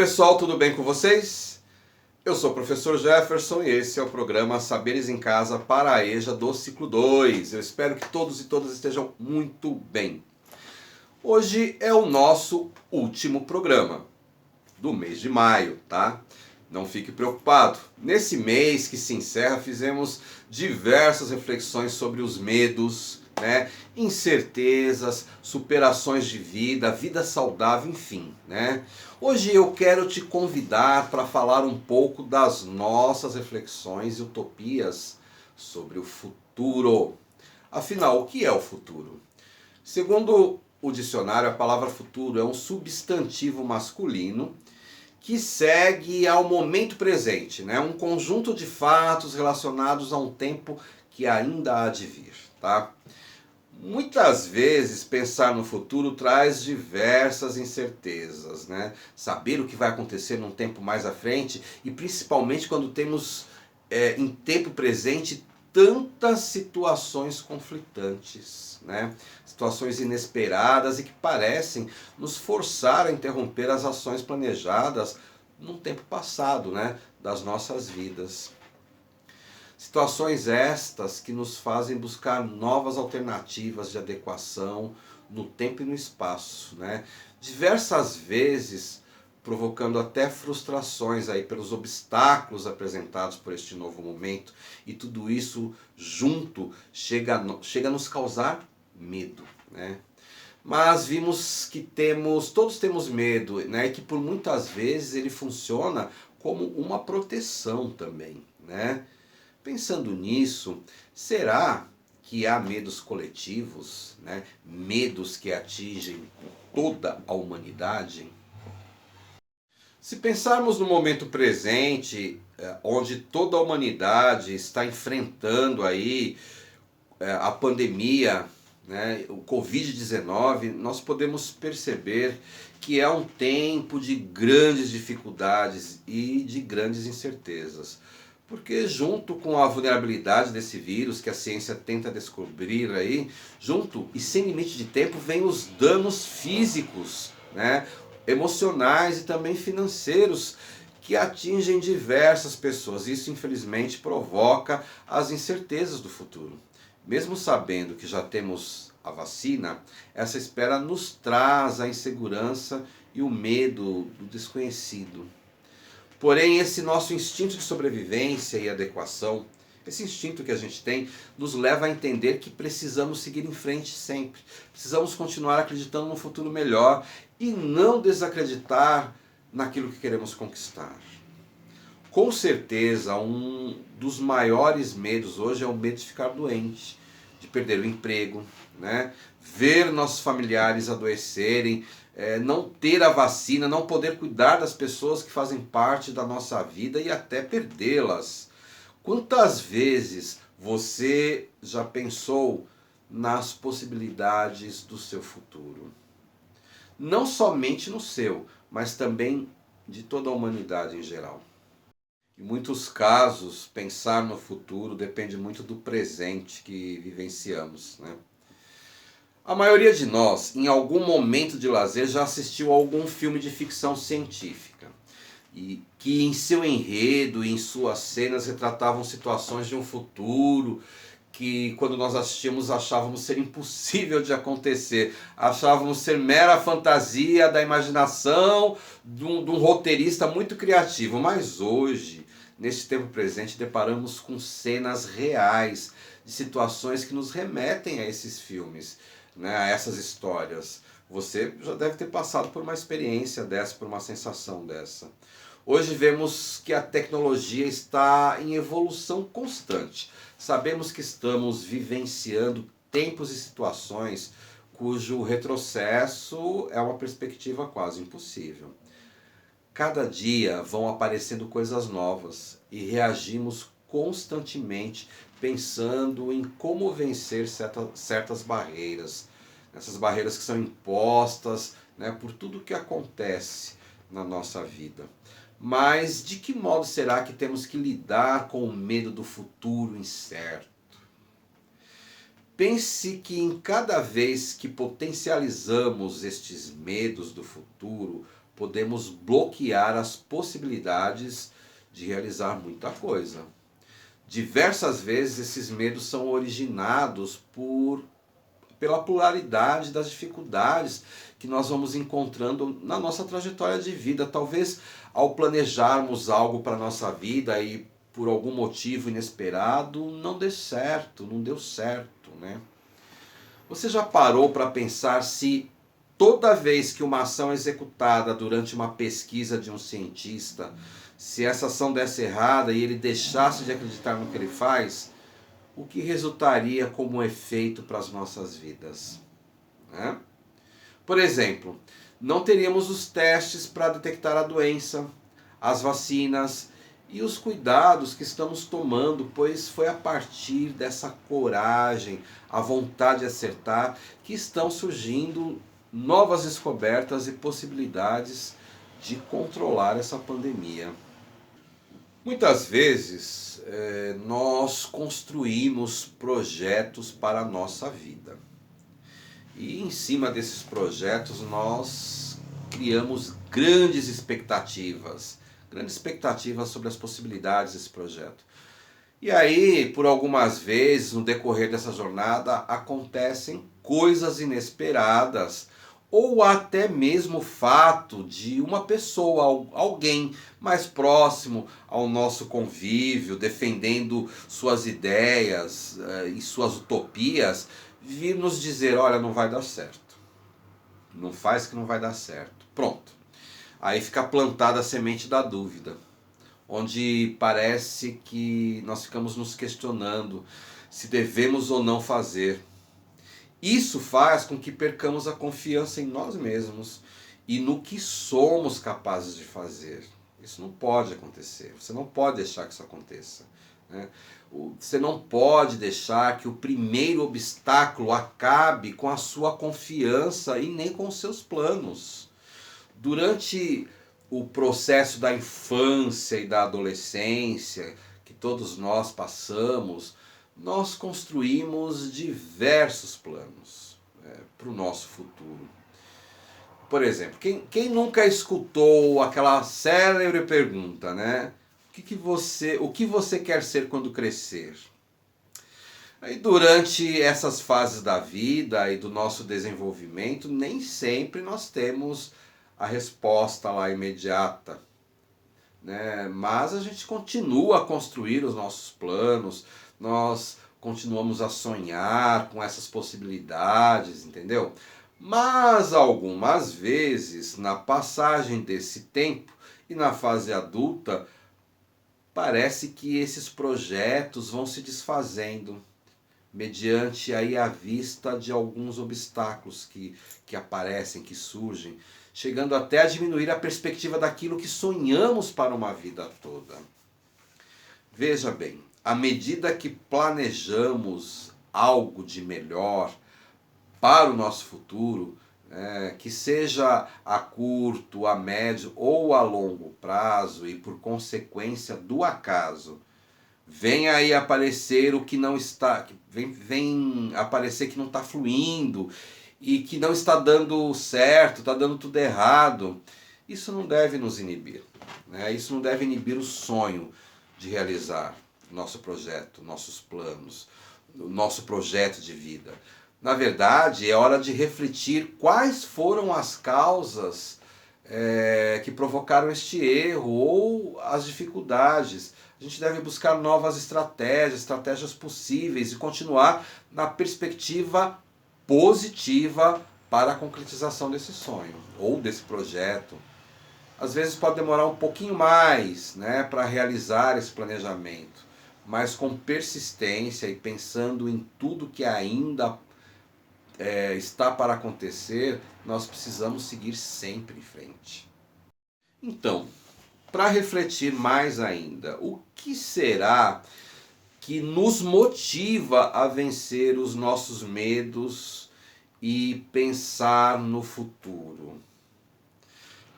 pessoal, tudo bem com vocês? Eu sou o professor Jefferson e esse é o programa Saberes em Casa para a EJA do ciclo 2. Eu espero que todos e todas estejam muito bem. Hoje é o nosso último programa do mês de maio, tá? Não fique preocupado. Nesse mês que se encerra, fizemos diversas reflexões sobre os medos, né? Incertezas, superações de vida, vida saudável, enfim, né? Hoje eu quero te convidar para falar um pouco das nossas reflexões e utopias sobre o futuro. Afinal, o que é o futuro? Segundo o dicionário, a palavra futuro é um substantivo masculino que segue ao momento presente, né? Um conjunto de fatos relacionados a um tempo que ainda há de vir, tá? Muitas vezes pensar no futuro traz diversas incertezas, né? Saber o que vai acontecer num tempo mais à frente e principalmente quando temos em tempo presente tantas situações conflitantes, né? Situações inesperadas e que parecem nos forçar a interromper as ações planejadas num tempo passado, né? Das nossas vidas. Situações estas que nos fazem buscar novas alternativas de adequação no tempo e no espaço, né? Diversas vezes provocando até frustrações aí pelos obstáculos apresentados por este novo momento, e tudo isso junto chega a nos causar medo, né? Mas vimos que todos temos medo, né? E que por muitas vezes ele funciona como uma proteção também, né? Pensando nisso, será que há medos coletivos, né? Medos que atingem toda a humanidade? Se pensarmos no momento presente, onde toda a humanidade está enfrentando aí a pandemia, né, o Covid-19, nós podemos perceber que é um tempo de grandes dificuldades e de grandes incertezas. Porque junto com a vulnerabilidade desse vírus que a ciência tenta descobrir aí, junto e sem limite de tempo, vem os danos físicos, né, emocionais e também financeiros que atingem diversas pessoas. Isso infelizmente provoca as incertezas do futuro. Mesmo sabendo que já temos a vacina, essa espera nos traz a insegurança e o medo do desconhecido. Porém, esse nosso instinto de sobrevivência e adequação, esse instinto que a gente tem, nos leva a entender que precisamos seguir em frente sempre. Precisamos continuar acreditando num futuro melhor e não desacreditar naquilo que queremos conquistar. Com certeza, um dos maiores medos hoje é o medo de ficar doente, de perder o emprego, né? Ver nossos familiares adoecerem, não ter a vacina, não poder cuidar das pessoas que fazem parte da nossa vida e até perdê-las. Quantas vezes você já pensou nas possibilidades do seu futuro? Não somente no seu, mas também de toda a humanidade em geral. Em muitos casos, pensar no futuro depende muito do presente que vivenciamos, né? A maioria de nós, em algum momento de lazer, já assistiu a algum filme de ficção científica e que em seu enredo e em suas cenas retratavam situações de um futuro que, quando nós assistimos, achávamos ser impossível de acontecer, achávamos ser mera fantasia da imaginação de um roteirista muito criativo. Mas hoje, neste tempo presente, deparamos com cenas reais de situações que nos remetem a esses filmes, né, a essas histórias. Você já deve ter passado por uma experiência dessa, por uma sensação dessa. Hoje vemos que a tecnologia está em evolução constante. Sabemos que estamos vivenciando tempos e situações cujo retrocesso é uma perspectiva quase impossível. Cada dia vão aparecendo coisas novas e reagimos constantemente pensando em como vencer certas barreiras. Essas barreiras que são impostas, né, por tudo que acontece na nossa vida. Mas de que modo será que temos que lidar com o medo do futuro incerto? Pense que em cada vez que potencializamos estes medos do futuro, podemos bloquear as possibilidades de realizar muita coisa. Diversas vezes esses medos são originados pela pluralidade das dificuldades que nós vamos encontrando na nossa trajetória de vida. Talvez ao planejarmos algo para a nossa vida e por algum motivo inesperado não dê certo, não deu certo, né? Você já parou para pensar se toda vez que uma ação é executada durante uma pesquisa de um cientista, se essa ação desse errada e ele deixasse de acreditar no que ele faz, o que resultaria como efeito para as nossas vidas? Né? Por exemplo, não teríamos os testes para detectar a doença, as vacinas e os cuidados que estamos tomando, pois foi a partir dessa coragem, a vontade de acertar, que estão surgindo novas descobertas e possibilidades de controlar essa pandemia. Muitas vezes nós construímos projetos para a nossa vida. E em cima desses projetos nós criamos grandes expectativas sobre as possibilidades desse projeto. E aí, por algumas vezes, no decorrer dessa jornada, acontecem coisas inesperadas, ou até mesmo o fato de uma pessoa, alguém mais próximo ao nosso convívio, defendendo suas ideias e suas utopias, vir nos dizer, olha, não vai dar certo. Não faz que não vai dar certo. Pronto. Aí fica plantada a semente da dúvida, onde parece que nós ficamos nos questionando se devemos ou não fazer. Isso faz com que percamos a confiança em nós mesmos e no que somos capazes de fazer. Isso não pode acontecer, você não pode deixar que isso aconteça. Né? Você não pode deixar que o primeiro obstáculo acabe com a sua confiança e nem com os seus planos. Durante o processo da infância e da adolescência, que todos nós passamos, nós construímos diversos planos para o nosso futuro. Por exemplo, quem nunca escutou aquela célebre pergunta, né? O que você quer ser quando crescer? Aí, durante essas fases da vida e do nosso desenvolvimento, nem sempre nós temos a resposta lá imediata, né? Mas a gente continua a construir os nossos planos, nós continuamos a sonhar com essas possibilidades, entendeu? Mas algumas vezes, na passagem desse tempo e na fase adulta, parece que esses projetos vão se desfazendo mediante aí a vista de alguns obstáculos que aparecem, que surgem, chegando até a diminuir a perspectiva daquilo que sonhamos para uma vida toda. Veja bem, à medida que planejamos algo de melhor para o nosso futuro, que seja a curto, a médio ou a longo prazo, e por consequência do acaso, vem aí aparecer o que não está, vem aparecer que não está fluindo e que não está dando certo, está dando tudo errado. Isso não deve nos inibir, né? Isso não deve inibir o sonho de realizar nosso projeto, nossos planos, o nosso projeto de vida. Na verdade, é hora de refletir quais foram as causas que provocaram este erro ou as dificuldades. A gente deve buscar novas estratégias possíveis e continuar na perspectiva positiva para a concretização desse sonho ou desse projeto. Às vezes pode demorar um pouquinho mais, né, para realizar esse planejamento, mas com persistência e pensando em tudo que ainda está para acontecer, nós precisamos seguir sempre em frente. Então, para refletir mais ainda, o que será que nos motiva a vencer os nossos medos e pensar no futuro?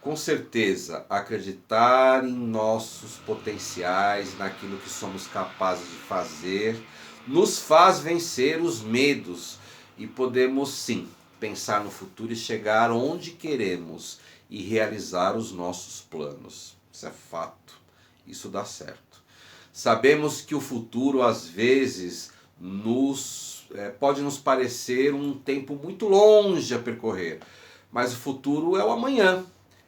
Com certeza, acreditar em nossos potenciais, naquilo que somos capazes de fazer, nos faz vencer os medos e podemos sim pensar no futuro e chegar onde queremos e realizar os nossos planos. Isso é fato, isso dá certo. Sabemos que o futuro às vezes pode nos parecer um tempo muito longe a percorrer, mas o futuro é o amanhã.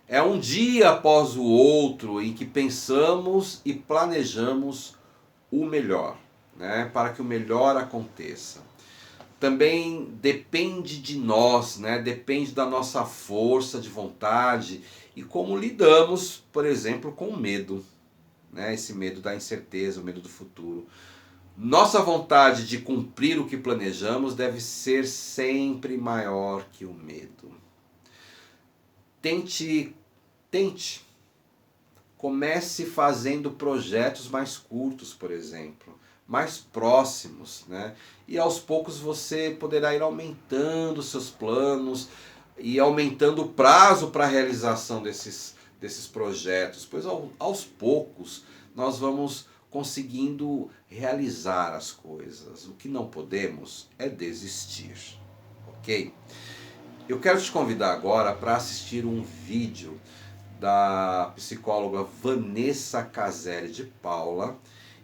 É um dia após o outro em que pensamos e planejamos o melhor, né, para que o melhor aconteça. Também depende de nós, né, depende da nossa força de vontade e como lidamos, por exemplo, com o medo, né, esse medo da incerteza, o medo do futuro. Nossa vontade de cumprir o que planejamos deve ser sempre maior que o medo. Tente. Comece fazendo projetos mais curtos, por exemplo, mais próximos, né? E aos poucos você poderá ir aumentando seus planos e aumentando o prazo para a realização desses projetos, pois aos poucos nós vamos conseguindo realizar as coisas. O que não podemos é desistir, ok? Eu quero te convidar agora para assistir um vídeo da psicóloga Vanessa Caselli de Paula,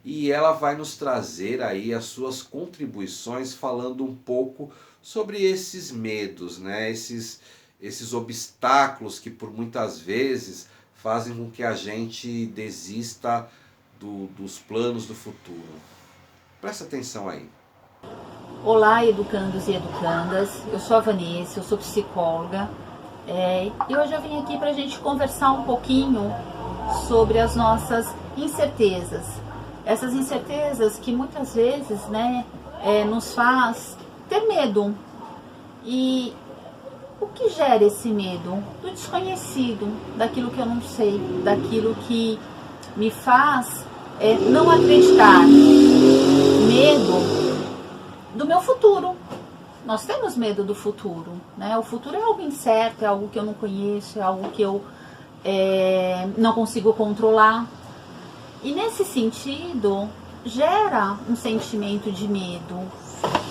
e ela vai nos trazer aí as suas contribuições falando um pouco sobre esses medos, né? Esses obstáculos que por muitas vezes fazem com que a gente desista dos planos do futuro. Presta atenção aí. Olá, educandos e educandas, eu sou a Vanessa, eu sou psicóloga e hoje eu vim aqui para a gente conversar um pouquinho sobre as nossas incertezas. Essas incertezas que muitas vezes, né, nos faz ter medo. E o que gera esse medo? Do desconhecido, daquilo que eu não sei, daquilo que me faz não acreditar. Medo do meu futuro. Nós temos medo do futuro, né? O futuro é algo incerto, é algo que eu não conheço, é algo que eu não consigo controlar. E nesse sentido, gera um sentimento de medo.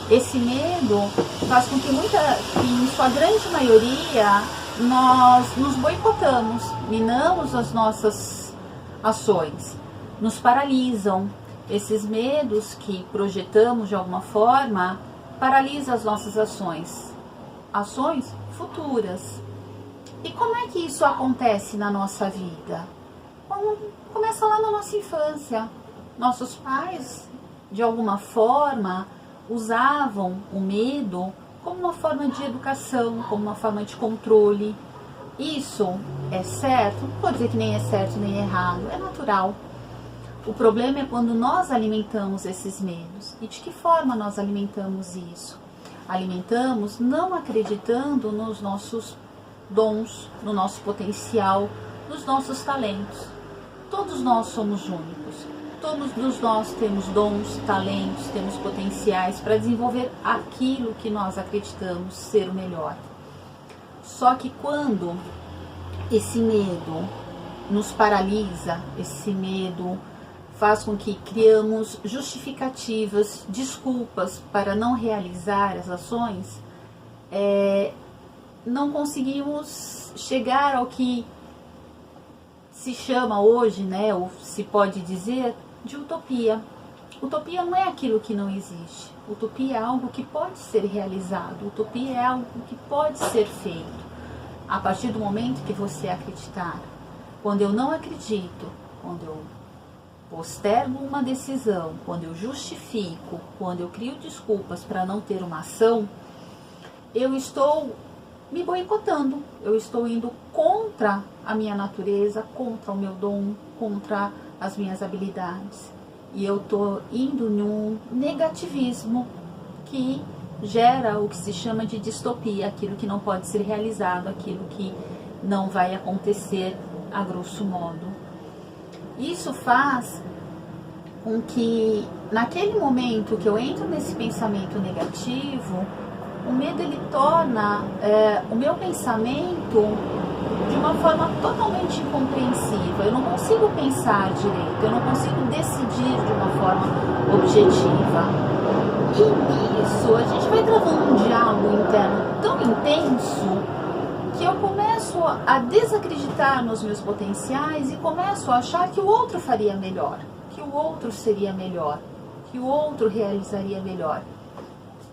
Esse medo faz com que em sua grande maioria, nós nos boicotamos, minamos as nossas ações, nos paralisam. Esses medos que projetamos de alguma forma paralisam as nossas ações futuras. E como é que isso acontece na nossa vida? Começa lá na nossa infância. Nossos pais, de alguma forma, usavam o medo como uma forma de educação, como uma forma de controle. Isso é certo? Não vou dizer que nem é certo nem é errado, é natural. O problema é quando nós alimentamos esses medos. E de que forma nós alimentamos isso? Alimentamos não acreditando nos nossos dons, no nosso potencial, nos nossos talentos. Todos nós somos únicos. Todos nós temos dons, talentos, temos potenciais para desenvolver aquilo que nós acreditamos ser o melhor. Só que quando esse medo nos paralisa, esse medo faz com que criamos justificativas, desculpas para não realizar as ações, não conseguimos chegar ao que se chama hoje, né, ou se pode dizer, de utopia. Utopia não é aquilo que não existe. Utopia é algo que pode ser realizado. Utopia é algo que pode ser feito. A partir do momento que você acreditar. Quando eu não acredito, quando eu postergo uma decisão, quando eu justifico, quando eu crio desculpas para não ter uma ação, eu estou me boicotando, eu estou indo contra a minha natureza, contra o meu dom, contra as minhas habilidades. E eu estou indo num negativismo que gera o que se chama de distopia, aquilo que não pode ser realizado, aquilo que não vai acontecer a grosso modo. Isso faz com que, naquele momento que eu entro nesse pensamento negativo, o medo ele torna o meu pensamento de uma forma totalmente incompreensível. Eu não consigo pensar direito, eu não consigo decidir de uma forma objetiva. E nisso a gente vai travando um diálogo interno tão intenso que eu começo começo a desacreditar nos meus potenciais e começo a achar que o outro faria melhor, que o outro seria melhor, que o outro realizaria melhor.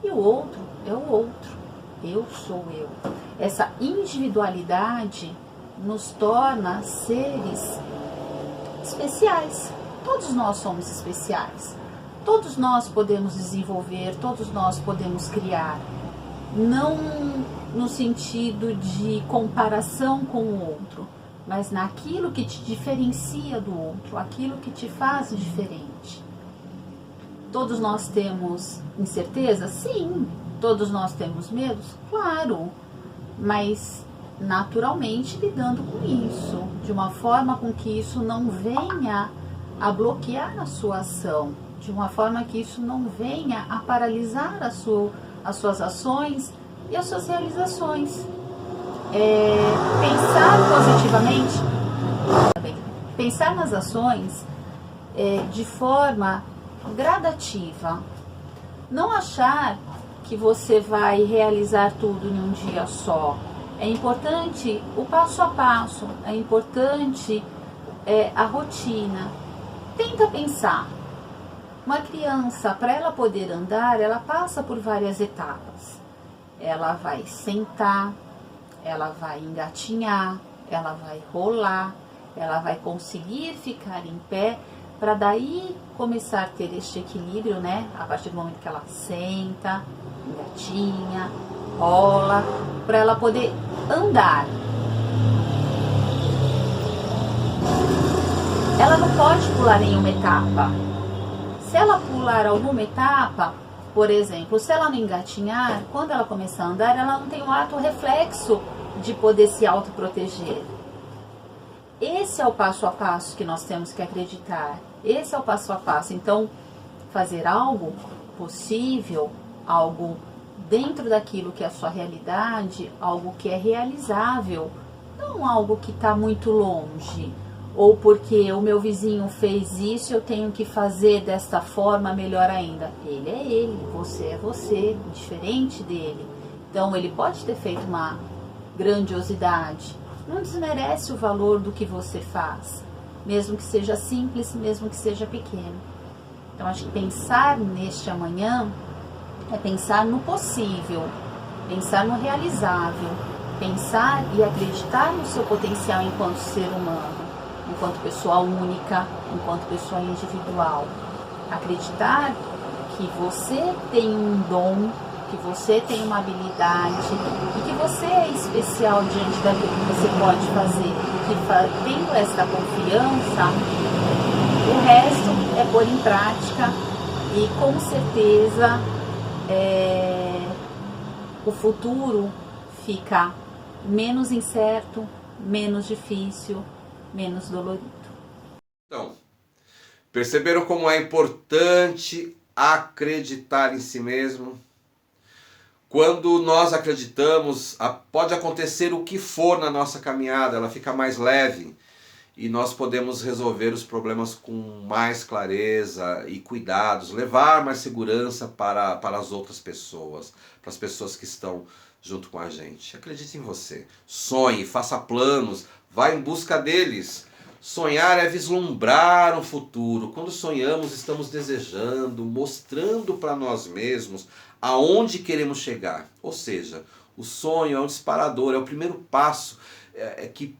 E o outro é o outro, eu sou eu. Essa individualidade nos torna seres especiais. Todos nós somos especiais. Todos nós podemos desenvolver, todos nós podemos criar. Não no sentido de comparação com o outro, mas naquilo que te diferencia do outro, aquilo que te faz diferente. Todos nós temos incerteza? Sim. Todos nós temos medos? Claro. Mas naturalmente lidando com isso, de uma forma com que isso não venha a bloquear a sua ação, de uma forma que isso não venha a paralisar as suas ações e as suas realizações. Pensar positivamente, pensar nas ações de forma gradativa. Não achar que você vai realizar tudo em um dia só. É importante o passo a passo, é importante a rotina. Tenta pensar. Uma criança, para ela poder andar, ela passa por várias etapas. Ela vai sentar, ela vai engatinhar, ela vai rolar, ela vai conseguir ficar em pé, para daí começar a ter este equilíbrio, né? A partir do momento que ela senta, engatinha, rola, para ela poder andar. Ela não pode pular nenhuma etapa. Se ela pular alguma etapa, por exemplo, se ela não engatinhar, quando ela começar a andar, ela não tem o ato reflexo de poder se autoproteger. Esse é o passo a passo que nós temos que acreditar. Esse é o passo a passo. Então, fazer algo possível, algo dentro daquilo que é a sua realidade, algo que é realizável, não algo que está muito longe. Ou porque o meu vizinho fez isso, eu tenho que fazer desta forma melhor ainda. Ele é ele, você é você, diferente dele. Então ele pode ter feito uma grandiosidade. Não desmerece o valor do que você faz, mesmo que seja simples, mesmo que seja pequeno. Então acho que pensar neste amanhã é pensar no possível, pensar no realizável, pensar e acreditar no seu potencial enquanto ser humano, enquanto pessoa única, enquanto pessoa individual. Acreditar que você tem um dom, que você tem uma habilidade e que você é especial diante daquilo que você pode fazer. E que tendo essa confiança, o resto é pôr em prática e com certeza o futuro fica menos incerto, menos difícil, menos dolorido. Então, perceberam como é importante acreditar em si mesmo? Quando nós acreditamos, pode acontecer o que for na nossa caminhada, ela fica mais leve e nós podemos resolver os problemas com mais clareza e cuidados, levar mais segurança para as outras pessoas, para as pessoas que estão junto com a gente. Acredite em você, sonhe, faça planos, vá em busca deles. Sonhar é vislumbrar um futuro. Quando sonhamos, estamos desejando, mostrando para nós mesmos aonde queremos chegar. Ou seja, o sonho é um disparador, é o primeiro passo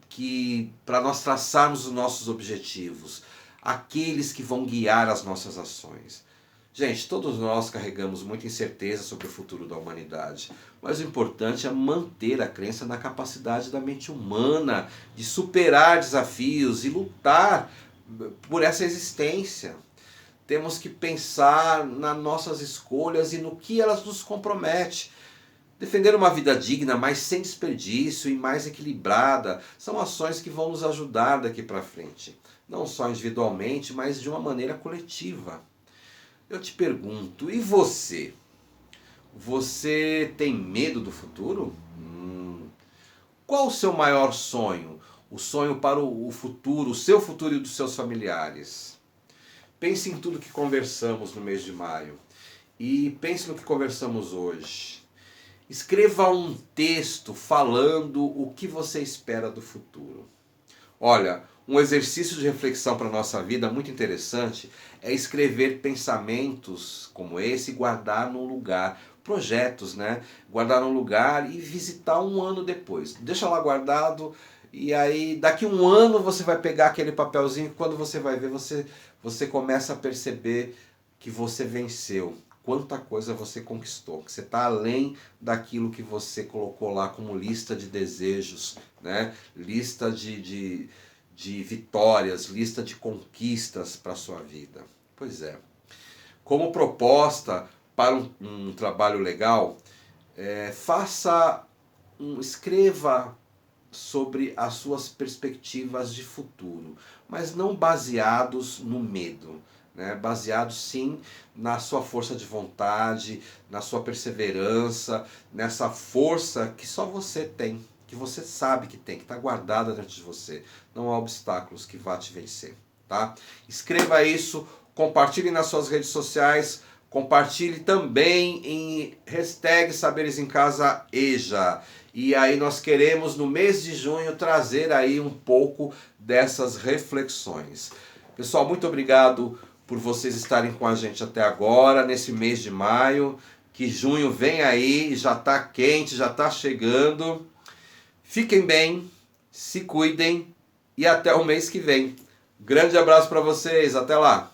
que para nós traçarmos os nossos objetivos, aqueles que vão guiar as nossas ações. Gente, todos nós carregamos muita incerteza sobre o futuro da humanidade, mas o importante é manter a crença na capacidade da mente humana de superar desafios e lutar por essa existência. Temos que pensar nas nossas escolhas e no que elas nos comprometem. Defender uma vida digna, mas sem desperdício e mais equilibrada, são ações que vão nos ajudar daqui para frente. Não só individualmente, mas de uma maneira coletiva. Eu te pergunto, e você? Você tem medo do futuro? Qual o seu maior sonho? O sonho para o futuro, o seu futuro e o dos seus familiares? Pense em tudo que conversamos no mês de maio. E pense no que conversamos hoje. Escreva um texto falando o que você espera do futuro. Olha, um exercício de reflexão para a nossa vida muito interessante é escrever pensamentos como esse e guardar num lugar. Projetos, né? Guardar num lugar e visitar um ano depois. Deixa lá guardado e aí daqui um ano você vai pegar aquele papelzinho e quando você vai ver, você começa a perceber que você venceu. Quanta coisa você conquistou, que você está além daquilo que você colocou lá como lista de desejos, né? Lista de vitórias, lista de conquistas para a sua vida. Pois é. Como proposta para um trabalho legal, escreva sobre as suas perspectivas de futuro, mas não baseados no medo, né? Baseados sim na sua força de vontade, na sua perseverança, nessa força que só você tem, que você sabe que tem, que está guardada dentro de você. Não há obstáculos que vá te vencer, tá? Escreva isso, compartilhe nas suas redes sociais, compartilhe também em #SaberesEmCasaEja. E aí nós queremos no mês de junho trazer aí um pouco dessas reflexões. Pessoal, muito obrigado por vocês estarem com a gente até agora, nesse mês de maio, que junho vem aí, já está quente, já está chegando. Fiquem bem, se cuidem e até o mês que vem. Grande abraço para vocês, até lá!